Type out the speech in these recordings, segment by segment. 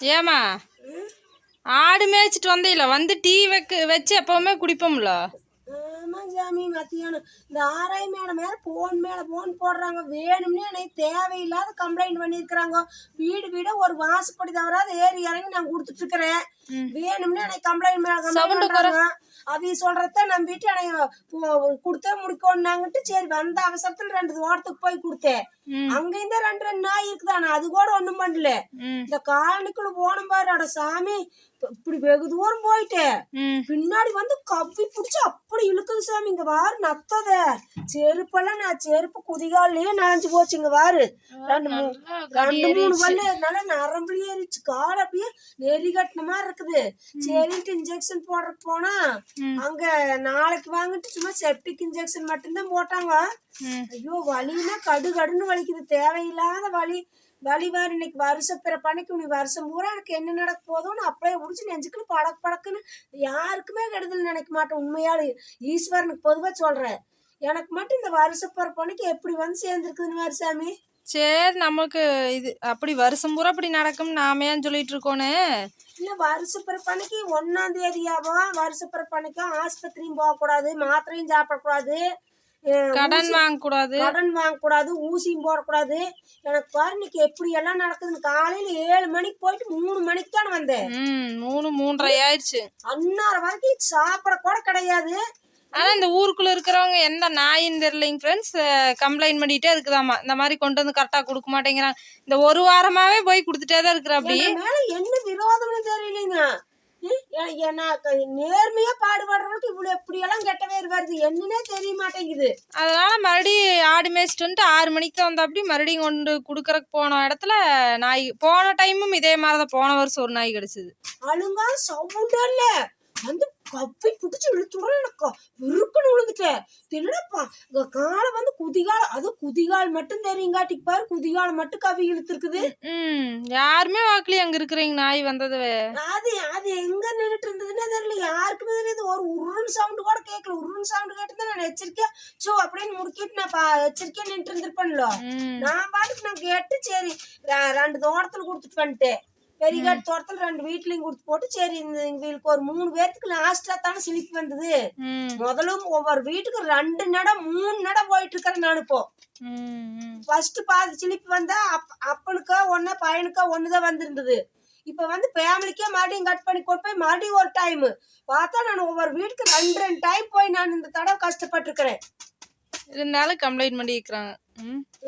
ஏமா ஆடு மேய்ச்சிட்டு வந்தீல வந்து டீ வச்சு எப்பவுமே குடிப்போம்ல. ஆமா சாமி, மத்தியானம் இந்த ஆராய் மேடம் மேல போன் போடுறாங்க. வேணும்னே எனக்கு தேவையில்லாத கம்ப்ளைண்ட் பண்ணிருக்கிறாங்க. வீடு வீட ஒரு வாசப்படி தவறாத ஏறி இறங்கி நான் கொடுத்துட்டு இருக்கிறேன். வேணும்னே எனக்கு கம்ப்ளைண்ட் அவி சொல்றத நம்பிட்டு எனக்கு கொடுத்தே முடிக்கணும்னாங்கட்டு சரி வந்த அவசரத்துல 2 வாரத்துக்கு போய் கொடுத்தேன். அங்கேயும் தான் 2 நாய் இருக்குதானே, அது கூட ஒண்ணும் பண்ணல. இந்த காலனிக்குள்ள போன பாரு, அட சாமி இப்படி வெகு தூரம் போயிட்டு பின்னாடி வந்து கவ்வி பிடிச்சி அப்படி இழுக்குது சாமி. இங்க வாரு நத்தத செருப்பெல்லாம் நான் செருப்பு குதிகாலையே நனைஞ்சு போச்சு. இங்க வாரு 2-3 பல்லு என்னால நரம்பு ஏறிச்சு. கால் அப்படியே நெறி கட்டின மாதிரி இருக்குது. சரின்ட்டு இன்ஜெக்ஷன் போடுற போனா அங்க நாளைக்கு வாங்கிட்டு சும்மா செப்டிக் இன்ஜெக்ஷன் மட்டும்தான் போட்டாங்க. ஐயோ வலின்னா கடுன்னு வலிக்குது, தேவையில்லாத வலி. வலிவார் இன்னைக்கு வருஷ பிறப்பன்னைக்கு நீ வருஷம் பூரா எனக்கு என்ன நடக்க போதும்னு அப்படியே முடிச்சு நெஞ்சுக்குன்னு படக்குன்னு யாருக்குமே கெடுதல் நினைக்க மாட்டேன். உண்மையாலே ஈஸ்வரனுக்கு பொதுவா சொல்றேன். எனக்கு மட்டும் இந்த வருஷ பிறப்பன்னைக்கு எப்படி வந்து சேர்ந்துருக்குதுன்னு வருஷாமி. சரி நமக்கு இது அப்படி வருஷம் பூரா அப்படி நடக்கும் நாம ஏன் சொல்லிட்டு இருக்கோன்னு. இல்ல வருஷ பிறப்பன்னைக்கு 1ஆம் தேதியாவும் வருஷ பிறப்பன்னைக்கும் ஆஸ்பத்திரியும் போகக்கூடாது, மாத்திரையும் சாப்பிடக்கூடாது, கடன் வாங்கக்கூடாது, ஊசியும் போடக்கூடாது. எனக்கு பாரு இன்னைக்கு எப்படி எல்லாம் நடக்குதுன்னு. காலையில 7 மணிக்கு போயிட்டு 3 மணிக்கு தானே வந்தேன். 3:30 ஆயிடுச்சு. அந்நேரம் வரைக்கும் சாப்பிட கூட கிடையாது. ஆனா இந்த ஊருக்குள்ள இருக்கிறவங்க எந்த நாயின்னு தெரியலைங்க ஃப்ரெண்ட்ஸ், கம்ப்ளைண்ட் பண்ணிட்டே இருக்குதாமா. இந்த மாதிரி கொண்டு வந்து கரெக்டா கொடுக்க மாட்டேங்கிறாங்க. இந்த ஒரு வாரமாவே போய் கொடுத்துட்டே தான் இருக்கிற. அப்படி மேல என்ன விரோதம்னு தெரியலைங்க. நேர்மையா பாடுபடுறவங்களுக்கு இவ்வளவு எப்படி எல்லாம் கெட்ட பேர் வருது என்னன்னே தெரிய மாட்டேங்குது. அதனால மறுபடியும் ஆடு மேய்ச்சிட்டு வந்துட்டு 6 மணிக்கு தான் வந்தா அப்படி மறுபடியும் கொண்டு குடுக்கறக்கு போன இடத்துல நாய் போன டைமும் இதே மாதிரிதான். போன வருஷம் ஒரு நாய் கிடைச்சது. அழுங்கா சவுண்டா இல்ல வந்து கப்பி பிடிச்சி இழுத்துடுறேன். எனக்கு விருக்குன்னு விழுந்துட்டேன். என்னப்பா காலை வந்து குதிகால், அது குதிகால் மட்டும் தெரியுங்காட்டிக்கு பாரு, குதிகால் மட்டும் கவி இழுத்துருக்குது. யாருமே வாக்கலி அங்க இருக்கிறீங்க நாய் வந்தது. அது எங்க நின்றுட்டு இருந்ததுன்னே தெரியல, யாருக்குமே தெரியுது. ஒரு உருன்னு சவுண்டு கூட கேட்கல. உருன்னு சவுண்டு கேட்டுதான் நான் எச்சரிக்கையா சோ அப்படின்னு முடிக்கிட்டு நான் எச்சரிக்கையா நின்று இருந்திருப்பேன்ல. நான் பாட்டுக்கு நான் கேட்டு சரி 2 தோட்டத்துல கொடுத்துட்டு வந்துட்டேன். பெரியகாட்டு தோட்டத்துல 2 வீட்லயும் கொடுத்து போட்டு சரி எங்களுக்கு ஒரு 3 பேருக்கு லாஸ்டா தானே சிலிப்பு வந்தது. முதலும் ஒவ்வொரு வீட்டுக்கு 2 நட 3 நட போயிட்டு இருக்கிறேன் நான். இப்போ ஃபர்ஸ்ட் பாதி சிலிப்பு வந்தா அப்பனுக்கா ஒன்னு பையனுக்கா ஒண்ணுதான் வந்திருந்தது. இப்ப வந்து ஃபேமிலிக்கே மறுபடியும் கட் பண்ணி கொண்டு போய் மறுபடியும் ஒரு டைம் பார்த்தா நான் ஒவ்வொரு வீட்டுக்கு 2 டைம் போய் நான் இந்த தடவை கஷ்டப்பட்டு இருக்கிறேன். இருந்தாலும் கம்ப்ளைண்ட் பண்ணி இருக்கிறாங்க.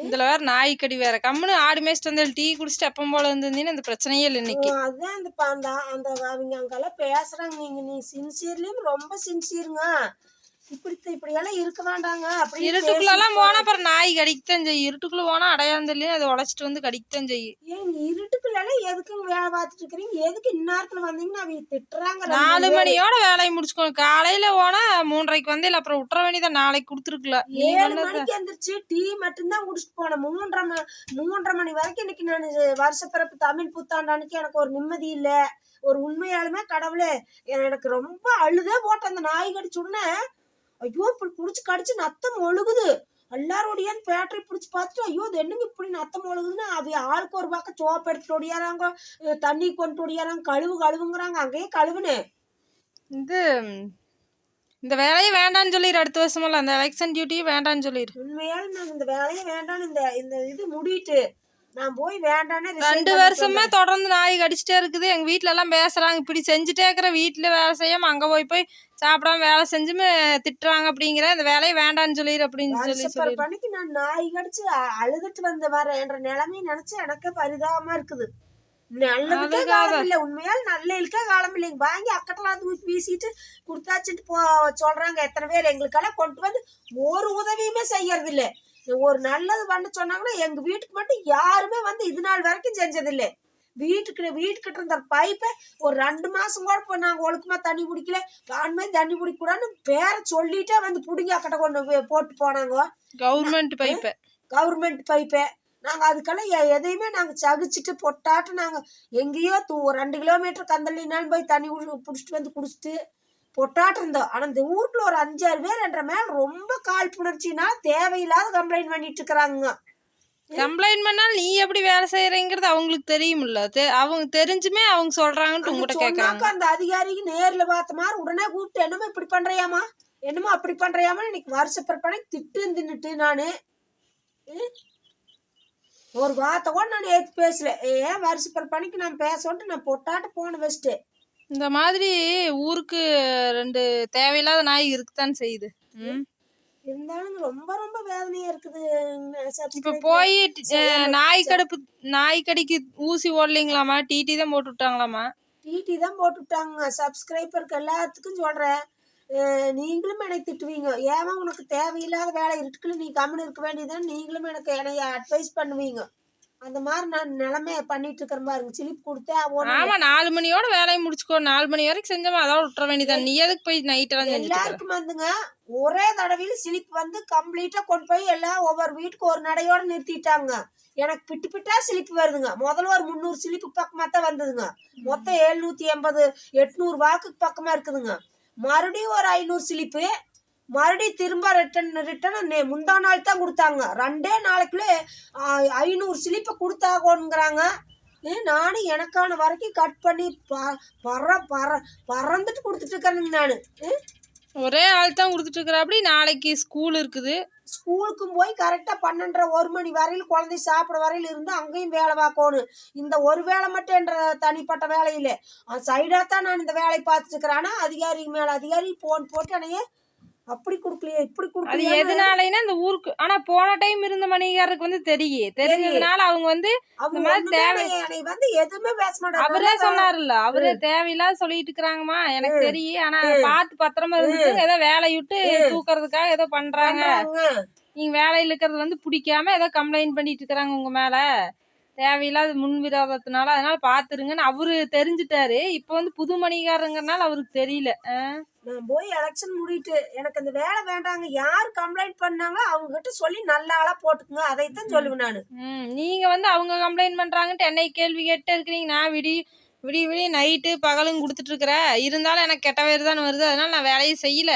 இதுல வேற நாய்க்கடி வேற. கம்முன்னு ஆடு மேய்ச்சிட்டு வந்து டீ குடிச்சிட்டு எப்பவும் போல இருந்தீங்கன்னா இந்த பிரச்சனையே இல்லை இன்னைக்கு. அதுதான் அந்த அவங்க அங்கெல்லாம் பேசுறாங்க. நீ சின்சியர்லயும் ரொம்ப சின்சியருங்க, இப்படி எல்லாம் இருக்க வேண்டாங்க. அப்படி இருட்டுக்குள்ளெல்லாம் போனா அப்புறம் நாய் கடிக்கத்தான் செய்யும். இருட்டுக்குள்ள போனா அடையாளம் தெரியல, அதை உழைச்சிட்டு வந்து கடிக்கத்தான் செய்யும். ஏன் இருட்டுக்குள்ள எதுக்குங்க வேலை பார்த்துட்டு இருக்கிறீங்க? எதுக்கு இந்நேரத்துல வந்தீங்கன்னா அவங்க திட்டுறாங்க. 4 மணியோட வேலையை முடிச்சுக்கணும். காலையில போனா 3:30க்கு வந்து அப்புறம் விட்டுற வேண்டியதான். நாளைக்கு கொடுத்துருக்கல. 7 மணிக்கு எந்திரிச்சு டீ மட்டும்தான் குடிச்சிட்டு போனேன். 3:30 மணி வரைக்கும் இன்னைக்கு நான் வருஷ பிறப்பு தமிழ் புத்தாண்டு அன்னைக்கு எனக்கு ஒரு நிம்மதி இல்ல. ஒரு உண்மையாலுமே கடவுளே எனக்கு ரொம்ப அழுதே போட்டேன். அந்த நாய் கடிச்சு உடனே ஐயோ இப்படி புடிச்சு கடிச்சு நத்தம் ஒழுகுது. எல்லாரோடைய பேட்டரி பிடிச்சி பார்த்துட்டு ஐயோ இது என்னங்க இப்படி நத்தம் ஒழுகுதுன்னு அவ ஆளுக்கு ஒரு பக்கம் சோப்பு எடுத்துட்டு ஒடியாராங்க, தண்ணி கொண்டு ஒடியாராங்க, கழுவுங்கிறாங்க. அங்கேயே கழுவுனு இந்த வேலையை வேண்டான்னு சொல்லிடு. அடுத்த வருஷமெல்லாம் அந்த எலெக்ஷன் டியூட்டியும் வேண்டான்னு சொல்லிடு. உண்மையாலும் நான் இந்த வேலையை வேண்டான்னு இந்த இது முடிட்டு நான் போய் வேண்டானே 2 வருஷமா தொடர்ந்து நாய் கடிச்சிட்டே இருக்குது. எங்க வீட்டுல எல்லாம் பேசுறாங்க, இப்படி செஞ்சுட்டே இருக்கிற வீட்டுல வேலை செய்யாம அங்க போய் சாப்பிடாம வேலை செஞ்சுமே திட்டுறாங்க. அப்படிங்கிற இந்த வேலையை வேண்டான்னு சொல்லிடு அப்படின்னு சொல்லி பண்ணிக்கு நான் நாய் கடிச்சு அழுதுட்டு வந்த வரேன்ற நிலைமையை நினைச்சு எனக்கு பரிதாபமா இருக்குது. நல்லதுக்கே காலம் இல்ல, உண்மையால் நல்லதுக்கே காலம் இல்லைங்க. வாங்கி அக்கட்டெல்லாம் தூக்கி வீசிட்டு கொடுத்தாச்சுட்டு சொல்றாங்க எத்தனை பேர். எங்களுக்கெல்லாம் கொண்டு வந்து ஒரு உதவியுமே செய்யறது இல்லை. ஒரு நல்லது பண்ண சொன்னாங்கன்னா எங்க வீட்டுக்கு மட்டும் யாருமே வந்து இது நாள் வரைக்கும் செஞ்சதில்லை. வீட்டுக்கிட்ட இருந்த பைப்பை ஒரு 2 மாசம் கூட நாங்க ஒழுக்கமா தண்ணி குடிக்கல, வான்மையை தண்ணி குடிக்க கூடாதுன்னு பேர சொல்லிட்டே வந்து புடுங்கி அக்கட்ட கொண்டு போட்டு போனாங்க. கவர்மெண்ட் பைப்பை நாங்க அதுக்கெல்லாம் எதையுமே நாங்க சகிச்சுட்டு பொட்டாட்டு நாங்க எங்கேயோ 2 கிலோமீட்டர் கந்தள்ளினாலும் போய் தண்ணி புடிச்சிட்டு வந்து குடிச்சிட்டு பொட்டாட்டு இருந்தோம். ஆனா இந்த ஊருக்குள்ள ஒரு 5-6 பேர் என்ற மேல ரொம்ப காழ்ப்புணர்ச்சினா தேவையில்லாத கம்ப்ளைண்ட் பண்ணிட்டு இருக்கிறாங்க. கம்ப்ளைண்ட் பண்ணாலும் நீ எப்படி வேலை செய்யறங்கிறது அவங்களுக்கு தெரியுமில்ல. அவங்க தெரிஞ்சுமே அவங்க சொல்றாங்கன்ட்டு உங்ககிட்ட கேக்குறாங்க. சொன்னாக்க அந்த அதிகாரிக்கு நேர்ல பார்த்த மாதிரி உடனே கூப்பிட்டு என்னமோ இப்படி பண்றியாமா, என்னமோ அப்படி பண்றியாமா, இன்னைக்கு வருஷப்பிறப்பானே திட்டு தின்னுட்டு நானு ஒரு வார்த்தை கூட நான் ஏற்று பேசல. ஏன் வருஷப்பிறப்பானைக்கு நான் பேசன்ட்டு நான் பொட்டாட்டு போன வச்சுட்டு. இந்த மாதிரி ஊருக்கு 2 தேவையில்லாத நாய் இருக்குதான் செய்யுது. இருந்தாலும் ரொம்ப ரொம்ப வேதனையா இருக்குது. இப்ப போய் நாய் கடிக்கு ஊசி ஓடலைங்களாமா, டிடி தான் போட்டு விட்டாங்களாமா. டிடி தான் போட்டு விட்டாங்க. சப்ஸ்கிரைபருக்கு எல்லாத்துக்கும் சொல்றேன், நீங்களும் எனக்கு திட்டுவீங்க, ஏமா உனக்கு தேவையில்லாத வேலை இருக்குல்ல, நீ கம்முன்னு இருக்க வேண்டியதுன்னு நீங்களும் எனக்கு என்னைய அட்வைஸ் பண்ணுவீங்க. அந்த மாதிரி நான் நிலைமைய பண்ணிட்டு இருக்கிற பாருங்க. சிலிப் கொடுத்தே ஆமா 4 மணியோட வேலையை முடிச்சுக்கோ, 4 மணி வரைக்கும் செஞ்சோமா அதோட விட்டுற வேண்டியதான். நீ எதுக்கு போய் நைட் எல்லாம் எல்லாருக்கும் வந்துங்க ஒரே தடவையில சிலிப் வந்து கம்ப்ளீட்டா கொண்டு போய் எல்லாம் ஒவ்வொரு வீட்டுக்கு ஒரு நடையோட நிறுத்திட்டாங்க. எனக்கு பிட்டு பிட்டா சிலிப்பு வருதுங்க. முதல்ல ஒரு 300 சிலிப்பு பக்கமா தான் வந்ததுங்க. மொத்தம் 780 800 வாக்குக்கு பக்கமா இருக்குதுங்க. மறுபடியும் ஒரு 500 சிலிப்பு, மறுபடியும் திரும்ப ரிட்டன் முந்தா நாள் தான் கொடுத்தாங்க. 2 நாளைக்குள்ளே 500 சிலிப்பை கொடுத்தாகணுங்கிறாங்க. நானும் எனக்கான வரைக்கும் கட் பண்ணி பறந்துட்டு கொடுத்துட்டு இருக்கிறேங்க. நான் ஒரே ஆள் தான் கொடுத்துட்டு இருக்கிற. அப்படி நாளைக்கு ஸ்கூல் இருக்குது. ஸ்கூலுக்கும் போய் கரெக்டாக 12:30 1 மணி வரையில் குழந்தை சாப்பிட வரையில் இருந்து அங்கேயும் வேலை பார்க்கணும். இந்த ஒரு வேலை மட்டும் என்ற தனிப்பட்ட வேலையில் சைடாக தான் நான் இந்த வேலையை பார்த்துட்டு இருக்கிறேன். ஆனால் அதிகாரிக்கு மேலே அதிகாரி போன் போட்டு அனையே அப்படி கொடுக்கலையே இப்படி கொடுக்கலையே. அது எதனாலன்னா இந்த ஊருக்கு ஆனா போன டைம் இருந்த மணிகாரருக்கு வந்து தெரிஞ்சதுனால அவங்க வந்து இந்த மாதிரி தேவை வந்து எதுவுமே பேச மாட்டாங்க. அவரே சொன்னாருல்ல, அவரே தேவையில்லாத சொல்லிட்டு இருக்கிறாங்கம்மா எனக்கு தெரியும், ஆனா பார்த்து பத்திரமா இருந்து ஏதோ வேலையை விட்டு தூக்குறதுக்காக ஏதோ பண்றாங்க, நீங்க வேலையில இருக்கிறது வந்து பிடிக்காம ஏதோ கம்ப்ளைண்ட் பண்ணிட்டு இருக்கிறாங்க உங்க மேல தேவையில்லாத முன்விரோதத்தினால, அதனால பாத்துருங்கன்னு அவரு தெரிஞ்சுட்டாரு. இப்ப வந்து புது மணிகாரங்கனால அவருக்கு தெரியல. நான் போய் எலெக்ஷன் முடிட்டு எனக்கு அந்த வேலை வேண்டாங்க, யார் கம்ப்ளைண்ட் பண்ணாங்க அவங்க கிட்ட சொல்லி நல்ல ஆளா போட்டுக்குங்க, அதைத்தான் சொல்லுவேன் நானு. நீங்க வந்து அவங்க கம்ப்ளைண்ட் பண்றாங்கன்ட்டு என்னை கேள்வி கேட்டு இருக்கிறீங்க. நான் விடிய நைட்டு பகலும் கொடுத்துட்டு இருக்கிறேன், இருந்தாலும் எனக்கு கெட்ட பேர் தான் வருது, அதனால நான் வேலையை செய்யல.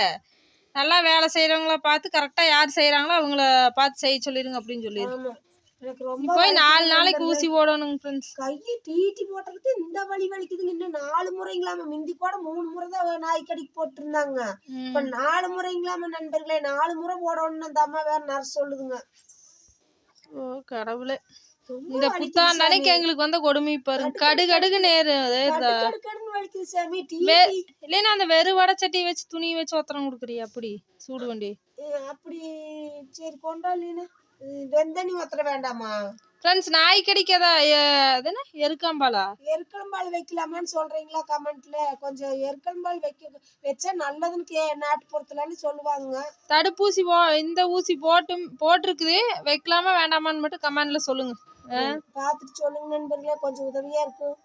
நல்லா வேலை செய்யறவங்கள பார்த்து கரெக்டா யார் செய்யறாங்களோ அவங்கள பார்த்து செய்ய சொல்லிருங்க அப்படின்னு சொல்லிடுங்க. எனக்கு ரொம்ப போய் 4 நாளைக்கு ஊசி போடணும் ஃப்ரெண்ட்ஸ். கையை டிடி போட்டதுக்கு இந்த வலி வலிக்குதுங்க. இன்னும் 4 முறைங்களாம, மிந்தி கூட 3 முறை தான் நாய் கடிக்கு போட்டிருந்தாங்க. இப்ப 4 முறைங்களாம நண்பர்களே, 4 முறை போடணும்னு அந்த அம்மா வேற நர்ஸ் சொல்லுதுங்க. ஓ கடவுளே, இந்த புத்தாண்டு அன்னைக்கு எங்களுக்கு வந்த கொடுமை பாருங்க. கடுகடுகு நேரு வலிக்குது சாமி. இல்லைன்னா அந்த வெறு வடை சட்டி வச்சு துணி வச்சு ஒத்தரம் கொடுக்குறியா அப்படி சூடு வண்டி அப்படி? சரி கொண்டாலின்னு வெந்தனி ஒத்தர வேண்டாமா ஃப்ரெண்ட்ஸ்? நாய் கடிக்கதா எருக்கம்பாலா எருக்கம்பால் வைக்கலாமான்னு சொல்றீங்களா கமெண்ட்ல? கொஞ்சம் எருக்கம்பால் வச்சா நல்லதுன்னு நாட்டுப்புறத்துலன்னு சொல்லுவாங்க. தடுப்பூசி இந்த ஊசி போட்டிருக்குது, வைக்கலாமா வேண்டாமான்னு மட்டும் கமெண்ட்ல சொல்லுங்க. பார்த்துட்டு சொல்லுங்க நண்பர்களே, கொஞ்சம் உதவியா இருக்கும்.